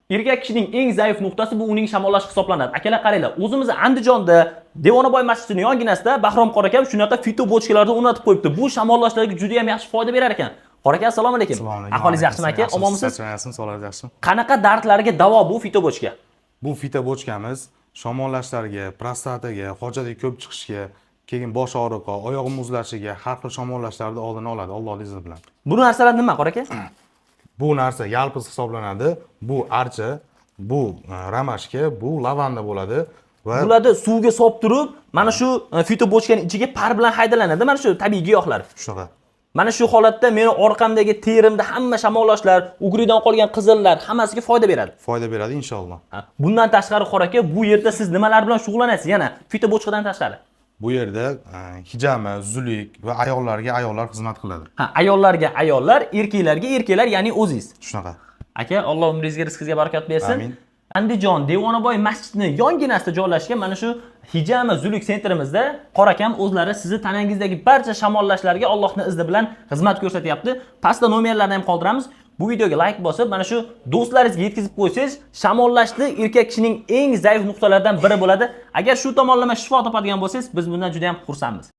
Erkak kishining eng zaif nuqtasi bu uning shamollash hisoblanadi. Akalar qaranglar, o'zimiz Andijonda Devonaboy masjidining yonginasida Bahrom qora aka shunaqa fito bochkalarni o'rnatib qo'yibdi. Bu shamollashlarga juda ham yaxshi foyda berar ekan. Qora aka, assalomu alaykum. Aholingiz yaxshimi aka? Omonmisiz? Sog'lig'ingiz yaxshimi? Qanaqa dardlarga davo bu fito bochka? Bu fito bochkamiz shamollashlarga, prostataga, hojatga ko'p chiqishga, keyin bosh og'riqqa, oyoq muzlashiga, har xil shamollashlarni oldini oladi, Allohning izni bilan. Bu narsalar nima, qora aka? Bu narsa yalpiz hisoblanadi. Bu archa, bu ramashka, bu lavanda bo'ladi va Bularni suvga solib turib, mana shu fito bochkaning ichiga par bilan haydalanadi, mana shu tabiiy giyohlar. shunaqa. Mana shu holatda meni orqamdagi terimda hamma shamollashlar, ugridan qolgan qizillar hammasiga foyda beradi. Foyda beradi inshaalloh. Bundan tashqari qora aka, bu yerda siz nimalar bilan shug'ullanasiz? Yana fito bochkadan tashqari. Bu yerda hijama, zulik va ayollar xizmat qiladi. Ayollarga ayollar, erkaklarga erkaklar, ya'ni o'zingiz. Shunaqa. Aka, Alloh umringizga, rizqingizga barakot bersin. Amin. Andijon Devonaboy masjidining yonginasida joylashgan mana shu hijama zulik sentrimizda qora akam o'zlari sizni tanangizdagi barcha shamollashlarga Allohning izni bilan xizmat ko'rsatyapti. Pastda nomerlarni ham qoldiramiz. Bu videoga like bosib, mana shu do'stlaringizga yetkazib qo'ysangiz, shamollashni erkak kishining eng zaif nuqtalaridan biri bo'ladi. Agar shu tomonlama shifo topadigan bo'lsangiz, biz bundan juda ham xursandmiz.